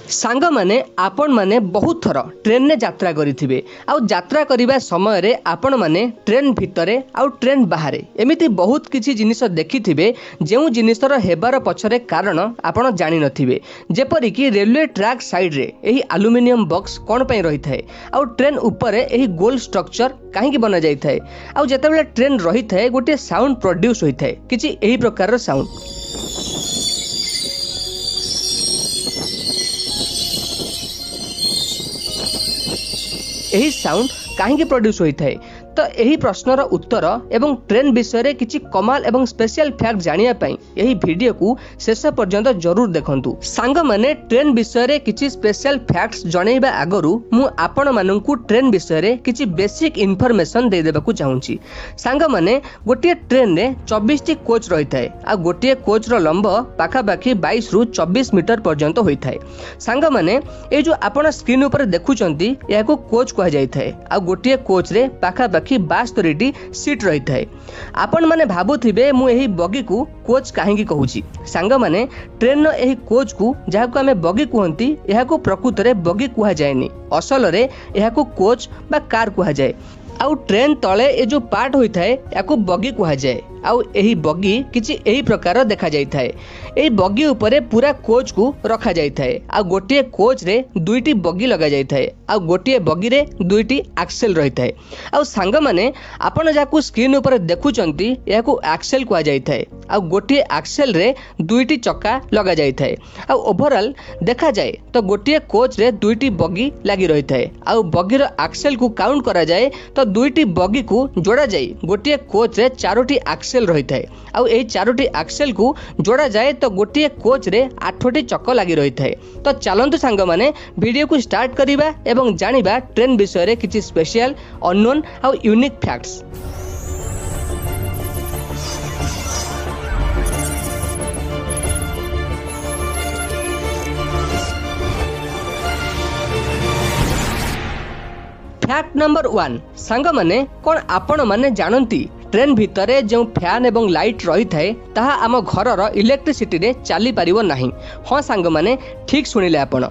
सांग माने आपण माने बहुत थर ट्रेन ने यात्रा करिथिबे आउ यात्रा करिबा समय रे आपण माने ट्रेन भितरे आउ ट्रेन बाहरे एमिति बहुत किछि जिनिस देखिथिबे जेउ जिनिसर हेबार पछरे कारण आपण जानि नथिबे। जेपरि कि रेलवे ट्रैक साइड रे एही एल्युमिनियम बॉक्स कोन पई रही थाए आउ ट्रेन ऊपरे एही गोल स्ट्रक्चर काहे कि बना जाई थाए आउ जेतेबेले ट्रेन रही थाए गोटे साउंड प्रोड्यूस होई थाए किछि एही प्रकार रो साउंड। यही साउंड कहीं प्रोड्यूस होता है तो यही प्रश्नर उत्तर एवं ट्रेन विषय रे किछि कमाल एवं स्पेशल फैक्ट जानिया पई यही वीडियो को शेष पर्यंत जरूर देखंतु। सांग माने ट्रेन विषय रे किछि स्पेशल फैक्ट्स जणैबा आगरु मु आपण माननकु ट्रेन विषय रे किछि बेसिक इन्फॉर्मेशन दे देबाकू चाहूची। सांग माने गोटे ट्रेन रे 24 टी कोच रही थाए आ गोटे कोच रो लंब पाखा पाखी 22 रु 24 मीटर पर्यंत होई थाए। सांग माने ए जो आपण स्क्रीन ऊपर देखुचंती याको कोच कहा जाय थाए आ गोटे कोच रे पाखा पाखी 72 सीट रही थाए। आपण माने भाबुथिबे मु एही बगी को कोच काहेकि कहूची। सांग माने ट्रेन नो एही कोच को जाहाको आमे बगी कहंती एहाको प्रकृत रे बगी कुहा जायनी असल रे एहाको कोच बा कार कुहा जाय। आउ ट्रेन तले ए जो पार्ट होई थाए याको बगी कुहा जाय। आउ एही बगी किछि एही प्रकार देखा जाय थाए। एही बगी ऊपरे पूरा कोच को रखा जाय थाए आ गोटे कोच रे दुईटी बगी लगा जाय थाए आ गोटे बगी रे दुईटी एक्सेल रही थाए। आउ सांग माने आपण जाकू स्क्रीन ऊपर देखुचंती याकू एक्सेल कुहा जाय थाए आ गोटे एक्सेल रे दुईटी चक्का लगा जाय थाए। आ ओवरऑल देखा जाय तो गोटे कोच रे दुईटी बगी लागि रही थाए आ बगीर एक्सेल को काउंट करा जाय तो दुईटी बगी को जोड़ा जाय गोटे कोच रे चारोटी एक्सेल रही थाए आ एही चारोटी एक्सेल को जोड़ा जाए तो गोटे कोच रे 8टी चक्क लागि रही थाए। तो चलंतु सांग माने वीडियो को स्टार्ट करिबा एवं जानिबा ट्रेन विषय रे किछि स्पेशल अननोन आ यूनिक फैक्ट्स। फैक्ट नंबर 1 सांग माने कोन आपण माने जानंती ट्रेन भितरे जो फैन एवं लाइट रही थाए ताहा आम घरर इलेक्ट्रिसिटी रे चली पारिबो नाही। हाँ सांग माने ठीक सुनिले आपण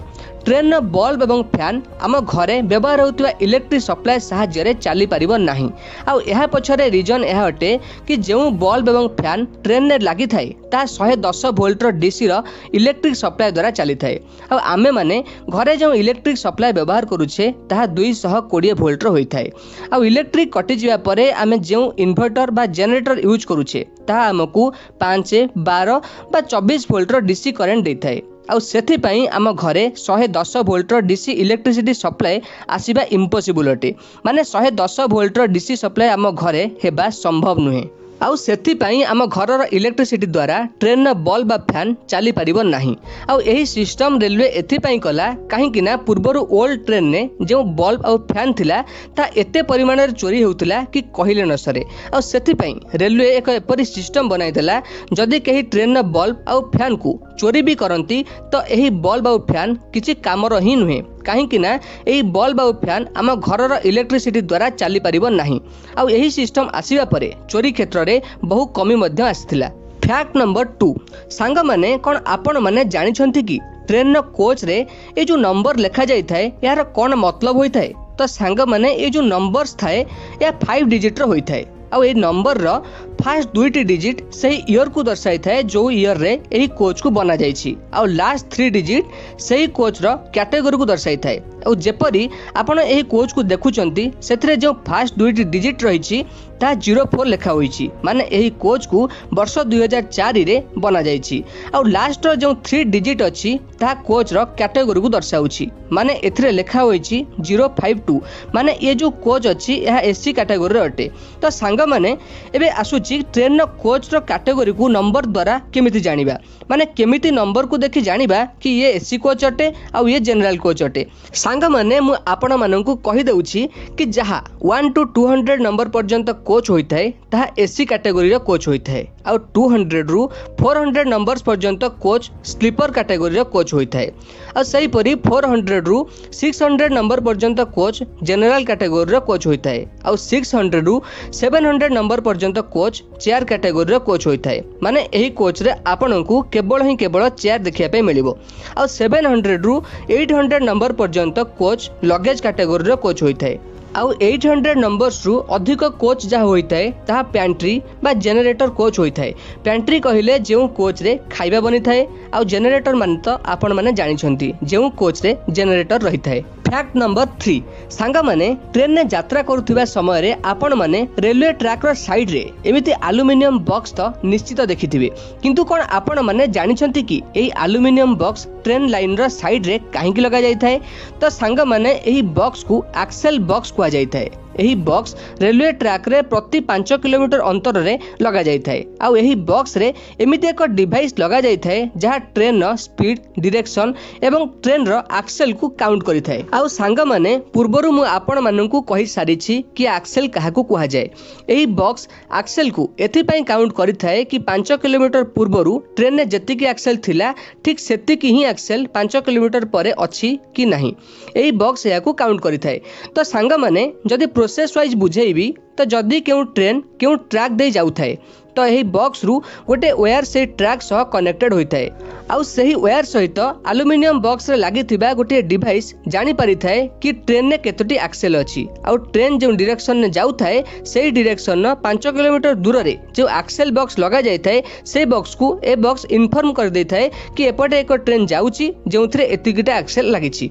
ट्रेन बल्ब एवं फैन आम घरे व्यवहार होता इलेक्ट्रिक सप्लाई साहाय्य चली पारिबो नाही। आउ एहा पछरे रीजन एहा अटे कि जो बल्ब एवं फैन ट्रेन ने लागि थाए ता 110 वोल्ट डीसी रो इलेक्ट्रिक सप्लाई द्वारा चली थाए। आउ आमे माने घरे जो इलेक्ट्रिक सप्लाई व्यवहार करूछे ताहा 220 वोल्ट रो होई थाए। आउ इलेक्ट्रिक कटि जिवा परे आमे जो इन्वर्टर बा जनरेटर यूज करूछे ताहा हमकु 5 12 बा 24 वोल्ट डीसी करंट दे थाए। आउ सेथि पई आम घरे 110 वोल्ट डीसी इलेक्ट्रिसिटी सप्लाई आसीबा इम्पॉसिबल अटे माने 110 वोल्ट डीसी सप्लाई आम घरे हेबा संभव नुहे। आउ सेथि पई आम घरर इलेक्ट्रिसिटी द्वारा ट्रेन न बल्ब बा फैन चली पारिबो नाही। आउ एही सिस्टम रेलवे एथि पई कला काहे कि ना पूर्वरु ओल्ड ट्रेन ने जो बल्ब आउ फैन थिला ता एते परिमाण रे चोरी होउतला कि कहिले न सरे। आउ सेथि पई रेलवे एक एपरि सिस्टम बनाई देला जदि केही ट्रेन न बल्ब आउ फैन को चोरी भी करंती तो एही बल्ब आउ फैन किछि कामर ही नुहे काहे ना एही बल्ब आउ फैन आम घरर इलेक्ट्रिसिटी द्वारा चली पारिबो नाही। आउ एही सिस्टम आसीबा परे चोरी क्षेत्र रे बहु कमी मध्य आसिथिला। फैक्ट नंबर 2 सांग माने कोन आपण माने जानि छंती कि ट्रेन न कोच रे ए जो नंबर लिखा जाई थाए यार कोन मतलब होई थाए। तो सांग माने ए जो नंबर्स थाए या 5 डिजिट रो होई थाए आउ ए नंबर रो फास्ट 2टी डिजिट सही ईयर को दर्शाई थाए जो ईयर रे एही कोच को बना जाई छी आउ लास्ट 3 डिजिट सही कोच रो कैटेगरी को दर्शाई थाए। आउ जेपरी आपण एही कोच को देखुचंती सेथरे जो फास्ट 2टी डिजिट रही छी ता 04 लिखा होई छी माने एही कोच को वर्ष 2004 रे बना जाई छी आउ लास्ट रो जो 3 डिजिट अछि ता कोच रो कैटेगरी को दर्शाउछि माने एथरे लिखा होई छी 052 माने ये जो कोच अछि यह एससी कैटेगरी रे अटे। तो सांग माने एबे आसुछि ट्रेन नो कोच रो कैटेगरी को नंबर द्वारा केमिति जानिबा माने केमिति नंबर को देखि जानिबा कि ये एससी कोच अटे आ ये जनरल कोच अटे। सांग माने मु आपण माननकु कहि देउछि कि जहा 1 to 200 नंबर पर्यंत कोच होई थाए ताहा एससी कैटेगरी रो कोच होई थाए आउ 200 रु 400 नंबर्स पर्यंत कोच स्लीपर कैटेगरी कोच होता है। और सहीपरी 400 रु 600 नंबर पर्यंत कोच जनरल कैटेगरी कोच होता है। आउ 600 रु 700 नंबर पर्यंत कोच चेयर कैटेगरी कोच होता है। माने यही कोच रे आपण को केवल चेयर देखा मिलिबो। आउ 700 रु 800 नंबर पर्यंत कोच लगेज कैटेगरी कोच होता है। आउ 800 नंबर्स रु अधिक कोच जहाँ होता है ताहा पैंट्री बा जेनरेटर कोच होता है। पैंट्री कहले जो कोच रे खाइबा बनी थाए, आउ जेनरेटर मान तो आपण माने जानिछंती जो कोच रे जेनरेटर रही थाए। फैक्ट नंबर 3 सांग माने ट्रेन ने यात्रा करुवा समय रे आपण माने रेलवे ट्रैक रो साइड रे एमिति एल्युमिनियम बॉक्स तो निश्चित देखिथिबे, किंतु कोन आपण माने जानिछंती कि एही एल्युमिनियम बॉक्स ट्रेन लाइन रो साइड रे काहेकि लगा जाय थाए? तो सांग माने एही बॉक्स को एक्सेल बॉक्स कुआ जाय थाए। एही बॉक्स रेलवे ट्रैक रे प्रति 5 किलोमीटर अंतर रे लगा जाय थाए। आउ एही बॉक्स रे एमिति एक डिवाइस लगा जाय थाए जहाँ ट्रेन रो स्पीड, डायरेक्शन एवं ट्रेन रो एक्सेल को काउंट करि थाए। आउ सांग माने पूर्वरु मु आपण माननकु कहि सारिछि कि एक्सेल काहाकु कुहा जाय। एही बॉक्स एक्सेल को एथि पई काउंट करि थाए कि 5 किलोमीटर पूर्वरु ट्रेन ने जतिकि एक्सेल थिला ठीक सेतिकि ही एक्सेल 5 किलोमीटर परे अछि कि नाही, एही बॉक्स याकु काउंट करि थाए। तो सांग माने जदि प्रोसेस वाइज बुझेबी तो जदि क्यों ट्रेन क्यों ट्रैक दे जाउ थाए तो यही बॉक्स रु गोटे वायर से ट्रैक सह कनेक्टेड होता है। आउ सही वायर सहित एल्युमिनियम बॉक्स रे लागि थिबा गोटे डिवाइस जानि पारि थाए कि ट्रेन ने केतोटी एक्सेल अछि। आउ ट्रेन जो डायरेक्शन ने जाउ थाए सेही डायरेक्शन न 5 किलोमीटर दूर रे जो एक्सेल बॉक्स लगा जाय थाए से बॉक्स को ए बॉक्स इन्फॉर्म कर दे थाए कि एपटे एक ट्रेन जाउची जोंथरे एतिकिटा एक्सेल लागिछि।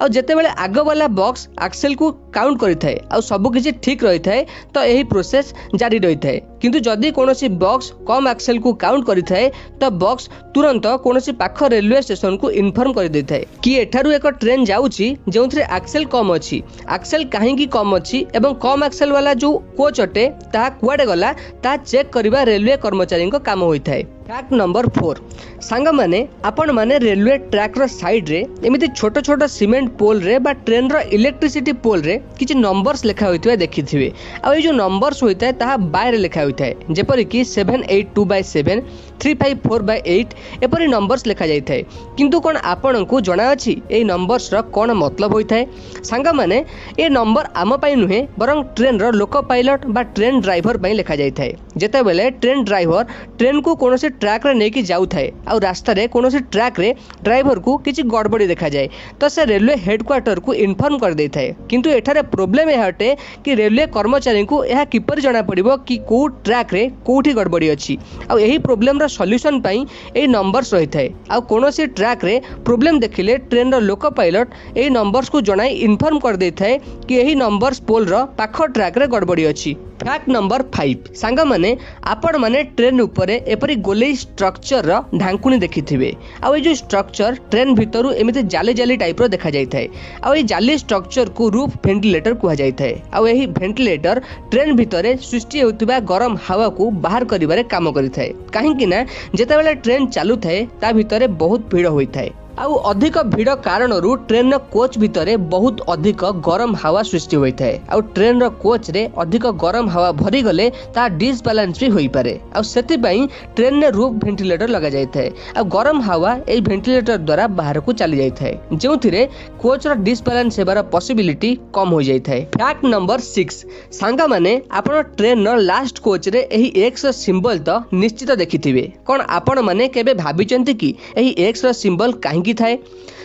आउ जते बेले आगो वाला बॉक्स एक्सेल को काउंट करि थाए आउ सब किछि ठीक रहि थाए तो यही प्रोसेस जारी रही थाए। किंतु जदि कोनोसी बॉक्स कम एक्सेल को काउंट करि थाए तो बॉक्स तुरंत कोनोसी पाख रेलवे स्टेशन को इन्फॉर्म कर दे थाए कि एठारु एक ट्रेन जाउची जोंथरे एक्सेल कम अछि। एक्सेल काहेकि कम अछि एवं कम एक्सेल वाला जो कोच अटे ता कुआडे गला ता चेक करिबा रेलवे कर्मचारी को काम होई थाए। फैक्ट नंबर 4 सांग माने आपण माने रेलवे ट्रैक रो साइड रे एमिति छोट छोट सीमेंट पोल रे बा ट्रेन रो इलेक्ट्रिसिटी पोल रे किछि नंबर्स लिखा होइतबा देखिथिबे। आ ए जो नंबर्स होइताय ताहा बाय रे लिखा होइताय जेपरि कि 782/7 354/8 एपरि नंबर्स लिखा जाय थाए। किंतु कोन आपण को जणा अछि ए नंबर्स रो कोन मतलब होइताय? सांग माने ए नंबर आम पई नुहे बरं ट्रेन रो लोको पायलट बा ट्रेन ड्राइवर पई लिखा जाय थाए। जेते बेले ट्रेन ड्राइवर ट्रेन को कोनोसी ट्रैक रे नेकी जाउ थाए आ रास्ता रे कोनोसी ट्रैक रे ड्राइवर को किछि गड़बड़ी देखा जाए तो से रेलवे हेडक्वार्टर को इन्फॉर्म कर दे थाए। किंतु एठारे प्रॉब्लम ए हटे कि रेलवे कर्मचारी को यह किपर जाना पड़िबो कि को ट्रैक रे कोठी गड़बड़ी अछि। आ एही प्रॉब्लम रो सॉल्यूशन पई ए नंबर्स रही थाए। आ कोनोसी ट्रैक रे प्रॉब्लम देखिले ट्रेन रो लोको पायलट ए नंबर्स को जणाई इन्फॉर्म कर दे थाए कि एही नंबर्स पोल रो पाखो ट्रैक रे गड़बड़ी अछि। फैक्ट नंबर 5 सांग माने आपण माने ट्रेन ऊपर एपरी गोलेई स्ट्रक्चर रो ढांकुनी देखिथिबे। आ ए जो स्ट्रक्चर ट्रेन भितरु एमिते जाली जाली टाइप रो देखा जाय थाए। आ ए जाली स्ट्रक्चर को रूफ वेंटिलेटर कुहा जाय थाए। आ एही वेंटिलेटर ट्रेन भितरे सृष्टि होतिबा गरम हवा को बाहर करिबारे काम करिथाए। काहेकि ना जेते बेले ट्रेन चालू थाए ता भितरे बहुत भीड़ होई थाए। आउ अधिक भीड़ कारण ट्रेन कोच भितरे बहुत अधिक गरम हवा सृष्टि होता है। आउ ट्रेन कोच रे अधिक गरम हवा भरी गले ता डिसबैलेंस भी होई पारे। आउ सेति पई ट्रेन ने रूफ वेंटिलेटर लगा जाय थाए। आ गरम हवा ए वेंटिलेटर द्वारा बाहर को चली जाय थाए जोंथिरे कोच रो डिसबैलेंस हेबार पॉसिबिलिटी कम हो जाय थाए। फैक्ट नंबर 6 सांगा माने आपण ट्रेन रो लास्ट कोच रे एही एक्स रो सिंबल तो निश्चित देखिथिबे। कोन आपण माने केबे भाबिचंती कि एही एक्स रो सिंबल काहेकि थाए?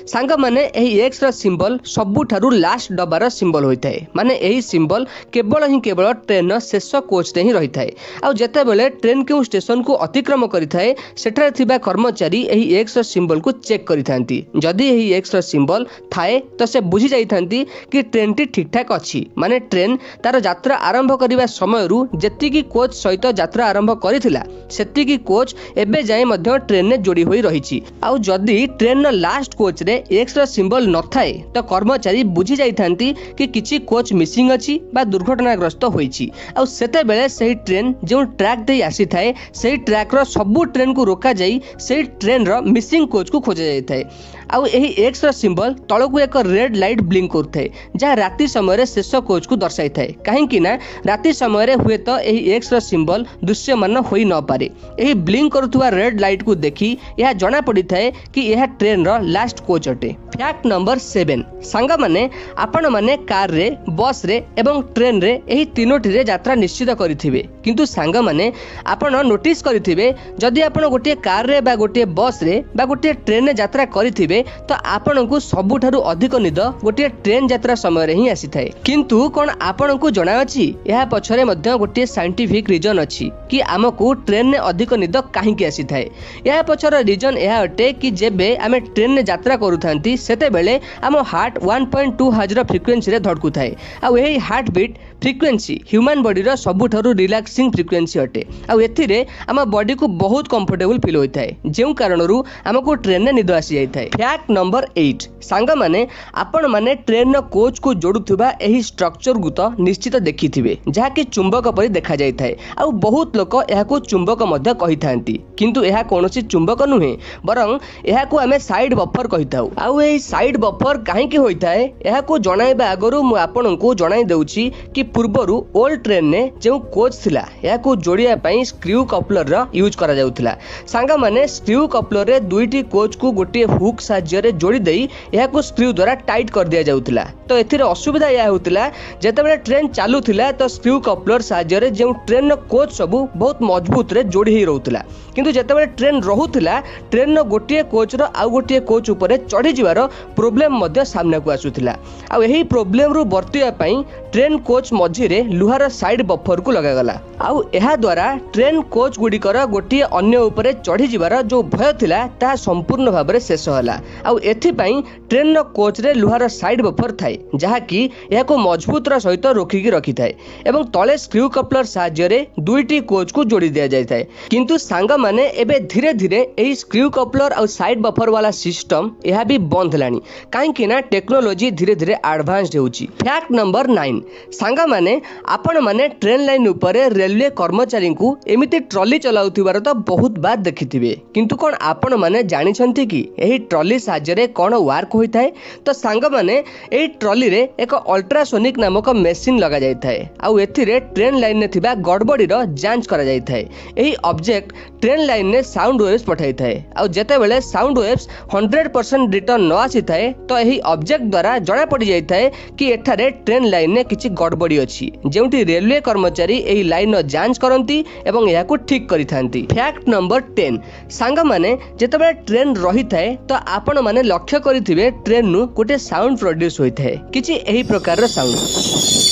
सांग माने एही एक्स रो सिंबल सबुठारु लास्ट डबार सिंबल होता है। माने एही सिंबल केवल ट्रेन रो शेष कोच रे ही रही थाए। आ जेते बेले ट्रेन के स्टेशन को अतिक्रम करि थाए सेठारे थिबा कर्मचारी एही एक्स रो सिंबल को चेक करि थांती। जदि एही एक्स रो सिंबल थाए तो से बुझी जाई थांती कि ट्रेन टी ठीक ठाक अछि। माने ट्रेन तार यात्रा आरंभ करिबा समय रु जेतिकी कोच सहित यात्रा आरंभ करिथिला सेतिकी कोच एबे जाय मध्ये ट्रेन ने जोड़ी होई रहिछि। आ जदि ट्रेन रो लास्ट कोच रे एक्स रो सिंबल न थाए तो कर्मचारी बुझी जाई थांती कि किछि कोच मिसिंग अछि बा दुर्घटनाग्रस्त होईछि। आ सेते बेले सही ट्रेन जो ट्रैक दे आसी थाए सही ट्रैक रो सबु ट्रेन को रोका जाई सही ट्रेन रो मिसिंग कोच को खोजा जाई थाए। आउ एही एक्स रो सिंबल तळकु एक रेड लाइट ब्लिंक करथाय जहाँ राति समय शेष कोच को दर्शाई थाए कहीं ना राति समय हुए तो एही एक्स रो सिंबल दृश्यमान होई न पारे। एही ब्लिंक करुवा रेड लाइट को देखी यह जना पड़ी थाए कि यह ट्रेन रो लास्ट कोच अटे। फैक्ट नंबर 7 सांग माने आपण माने कार रे बस रे एवं ट्रेन रे एही तीनोटी रे यात्रा निश्चित करिथिबे किंतु सांग माने आपण नोटिस करिथिबे जदि आपण गोटे कार रे बा गोटे बस रे बा गोटे ट्रेन रे यात्रा करिथिबे तो आपण को सबुठारु अधिक निद गोटे ट्रेन यात्रा समय रे ही आसी थाए किंतु कोन आपण को जणा अछि यह पछरे मध्ये गोटे साइंटिफिक रीजन अछि कि हमकु ट्रेन ने अधिक निद काहे कि आसी थाए। यह पछर रीजन यह अटे कि जेबे आमे ट्रेन ने यात्रा करूथांती सेते बेले आम हार्ट 1.2 हर्ट्ज फ्रिक्वेन्सी रे धड़कु थाए आ एही heart beat frequency human body रो सबुठारु रिलैक्सिंग फ्रिक्वेन्सी अटे आ एथिरे आम बॉडी को बहुत कंफर्टेबल फील होई थाए जेउ कारणरू हमकु ट्रेन ने निद आसी जाई थाए। फैक्ट नंबर 8 सांग माने आपण माने ट्रेन नो कोच को जोडुथुबा एही स्ट्रक्चर गु तो निश्चित देखिथिबे जहा कि चुंबक परि देखा जाई थाए आ बहुत लोक एहा को चुंबक मध्ये कहि थांती किंतु एहा कोनोसी चुंबक नुहे बरं एहा को हमें साइड बफर कहि थाउ आ एही साइड बफर काहे कि होई थाए एहा को जणाइबा आगरु मु आपण को जणाइ देउची कि पूर्वरु ओल्ड ट्रेन ने जो कोच थिला एहा को जोड़िया पई स्क्रू कपलर रा यूज करा जाउथिला। सांग माने स्क्रू कपलर रे दुईटी कोच को गोटे हुक साहाय्य रे जोड़ी देई एहा को स्क्रू द्वारा टाइट कर दिया जाउथिला तो एथिरे असुविधा या होतिला जेतेबेले ट्रेन चालुथिला तो स्क्रू कपलर साहाय्य रे जो ट्रेन नो कोच सबु बहुत मजबूत रे जोड़ी ही रहउथिला किंतु जेतेबेले ट्रेन रहुथिला ट्रेन नो गोटे कोच रो आ गोटे कोच ऊपर चढ़ी जिवार प्रोब्लेम मध्ये सामना को आसुथिला आ एही प्रोब्लेम रु बर्तिया पई ट्रेन कोच मझी रे लुहार साइड बफर को लगा गला आउ एहा द्वारा ट्रेन कोच गुड़िकर गोटे अन्य ऊपर चढ़ी जिवार जो भय थिला ता संपूर्ण भाव में शेष होला आउ एथि पई ट्रेन नो कोच रे लुहार साइड बफर थाए जहा कि एहा को मजबूत रा सहित रोखिकी रखि थाए एवं तले स्क्रू कपलर साहाय्य रे दुईटी कोच को जोड़ी दिया जाय थाए किंतु सांग माने एबे धीरे धीरे एही स्क्रू कपलर और साइड बफर वाला सिस्टम एहा भी बंद लानी काहे कि ना टेक्नोलॉजी धीरे धीरे एडवांस्ड होउची। फैक्ट नंबर 9 सांग माने आपण माने ट्रेन लाइन ऊपर रेलवे कर्मचारी को एमिति ट्रॉली चलाउथिबार तो बहुत बार देखिथिबे किंतु कोन आपण माने जानि छंती कि एही ट्रॉली साहाय्य रे कोन वर्क होई थाए तो सांग माने एही ट्रॉली रे एक अल्ट्रासोनिक नामक मशीन लगा जाय थाए आउ एथिरे ट्रेन लाइन ने थिबा गड़बड़ी रो जांच करा जाय थाए एही ऑब्जेक्ट ट्रेन लाइन ने साउंड वेव्स पठाई थाए आउ जेते बेले साउंड वेव्स 100% रिटर्न न आसी थाए तो एही ऑब्जेक्ट द्वारा जणा पड़ी जाय थाए कि एठारे ट्रेन लाइन ने किछि गड़बड़ी अछि जेउटी रेलवे कर्मचारी एही लाइन नो जांच करंती एवं एहा को ठीक करि थांती। फैक्ट नंबर 10 सांग माने जेते बेले ट्रेन रही थाए तो आपण माने लक्ष्य करिथिबे ट्रेन नु गोटे साउंड प्रोड्यूस होई थाए किछि एही प्रकार रो साउंड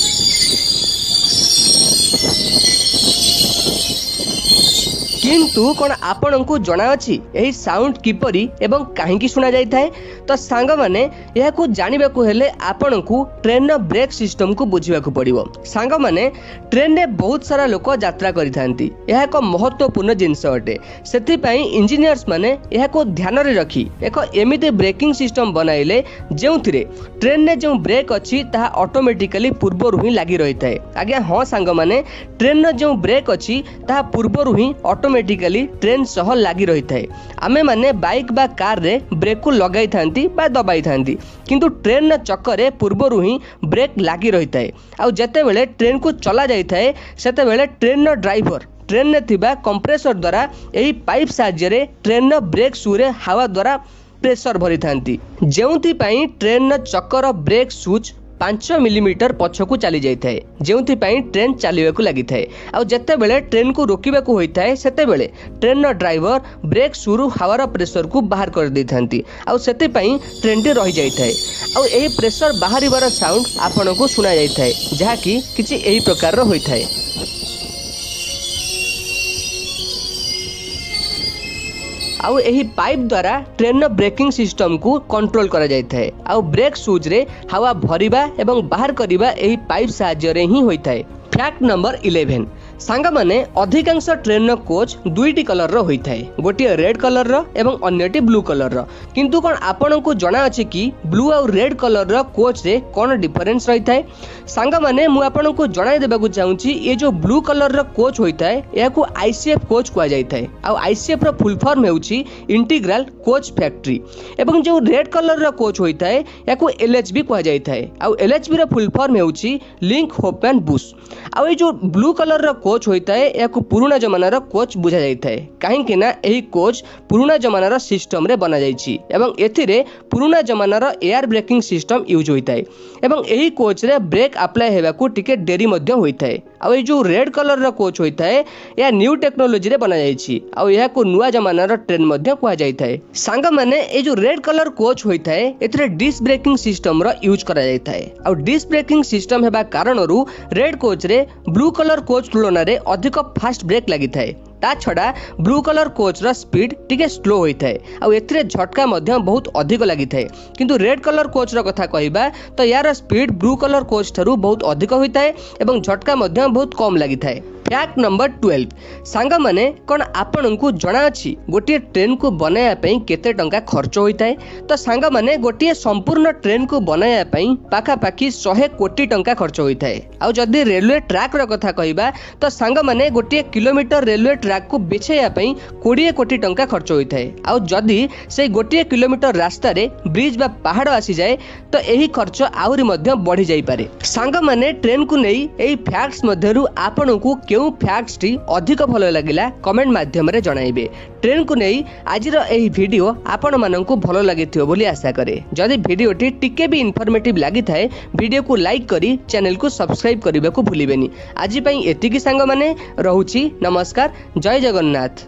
किंतु कोन आपण को जणा अछि एही साउंड किपरि एवं काहेकि सुना जाय थाए तो सांग माने यह को जानिबा को हेले आपण को ट्रेन नो ब्रेक सिस्टम को बुझिबा को पड़िबो। सांग माने ट्रेन रे बहुत सारा लोक यात्रा करिथांती यह एक महत्वपूर्ण जिंस अटे सेति पई इंजीनियर्स माने यह को ध्यान रे रखी एक एमिते ब्रेकिंग सिस्टम बनाइले जेउथिरे ट्रेन ने जो ब्रेक अछि ता ऑटोमेटिकली पूर्वरु ही लागि रही थाए। आज्ञा हां सांग माने ट्रेन नो जो ब्रेक अछि ता पूर्वरु ही ऑटोमेटिकली ट्रेन सह लागि रही थाए। आमे माने बाइक बा कार रे ब्रेक को लगाई थांती बा दबाई थांती किंतु ट्रेन न चक्कर पूर्वरु ही ब्रेक लागि रही थाए आ जेते बेले ट्रेन को चला जाई थाए सेते बेले ट्रेन न ड्राइवर ट्रेन ने थिबा कंप्रेसर द्वारा एही पाइप साहाय्य रे ट्रेन न ब्रेक शू रे हवा द्वारा प्रेशर भरी थांती जेउथि पई ट्रेन न चक्कर ब्रेक सूच 5 मिलीमीटर पछकू चली जाई थाए जेउथि पई ट्रेन चलिबाकू लागि थाए आ जत्ते बेले ट्रेन को रोकिबाकू होई थाए सेते बेले ट्रेन नो ड्राइवर ब्रेक शुरू हवार प्रेशर को बाहर कर दै थांती आ सेते पई ट्रेन टी रही जाई थाए आ एही प्रेशर बाहरिबार साउंड आपन को सुना जाई थाए जहा कि किछि एही प्रकार रो होई थाए। आउ एही पाइप द्वारा ट्रेन नो ब्रेकिंग सिस्टम को कंट्रोल करा जाय थाए आउ ब्रेक शूज रे हवा भरिबा एवं बाहर करिबा एही पाइप साहाय्य रे ही होई थाए। फैक्ट नंबर 11 सांग माने अधिकांश ट्रेन रो कोच दुईटी कलर रो होई थाए, गोटे रेड कलर रो एवं अन्यटी ब्लू कलर रो। किंतु कोन आपन को जणा अछि कि ब्लू और रेड कलर रो कोच रे कोन डिफरेंस रही थाए। सांग माने मु आपन को जणाई देबा को चाहूची ये जो ब्लू कलर रो कोच होई थाए या को आईसीएफ कोच कुआ जाय थाए। आ आईसीएफ रो फुल फॉर्म हेउची इंटीग्रल कोच फैक्ट्री एवं जो रेड कलर रो कोच होई थाए या को एलएचबी कुआ जाय थाए। आ एलएचबी रो फुल फॉर्म हेउची लिंक होप एंड बुश। आ ये जो ब्लू कलर रो कोच होई थाए या को पुराना जमाना रो कोच बुझा जाय थाए, काहे कि ना एही कोच पुराना जमाना रो सिस्टम रे बना जायछि एवं एथिरे पुराना जमाना रो एयर ब्रेकिंग सिस्टम यूज होई थाए एवं एही कोच रे ब्रेक अप्लाई हेबा को टिके देरी मध्य होई थाए। आ ये जो रेड कलर रो कोच होई थाए या न्यू टेक्नोलॉजी रे बना जायछि आ यहा को नुवा जमाना रो ट्रेन मध्य कुआ जाय थाए। सांग माने ए जो रेड कलर कोच होई थाए एथिरे डिस्क ब्रेकिंग सिस्टम रो यूज करा जाय थाए। आ डिस्क ब्रेकिंग सिस्टम हेबा कारणरू रेड कोच रे ब्लू कलर कोच तुलना रे अधिक फास्ट ब्रेक लागि थाए। ता छड़ा ब्लू कलर कोच रा स्पीड टिके स्लो होई थाए आ एथिरे झटका मध्य बहुत अधिक लागि थाए। किंतु रेड कलर कोच रा कथा कहिबा तो यार speed blue colour coach Tharu बहुत अधिक होई थाए एवं झटका मध्य बहुत कम लागि थाए। फैक्ट नंबर 12 सांग माने कोन आपन को जणा अछि गोटे ट्रेन को बनाया पई केते टंका खर्च होई थाए। तो सांग माने गोटे संपूर्ण ट्रेन को बनाया पई पाखा पाखी 100 कोटी टंका खर्च होई थाए। आ जदी रेलवे ट्रैक रा कथा कहिबा तो सांग माने गोटे किलोमीटर रेलवे ट्रैक को बिछाया पई 20 कोटी टंका खर्च होई थाए। आ जदी से गोटे किलोमीटर रास्ता रे ब्रिज बा पहाड़ आसी जाए तो एही खर्च आउरी मध्य बढ़ी जाई पारे। सांग माने ट्रेन को नै एही फैक्ट्स मध्यरु आपन को केउ फैक्ट्स टी अधिक भलो लागिला कमेंट माध्यम रे जणाइबे। ट्रेन को नै आजिर एही वीडियो आपन मानन को भलो लागिथियो बोली आशा करे। जदी वीडियो टी टिके भी इन्फॉर्मेटिव लागि थाए वीडियो को लाइक करी चैनल को सब्सक्राइब करबा को भूलिबेनी। आजि पई एतिकी सांग माने रहूची। नमस्कार, जय जगन्नाथ।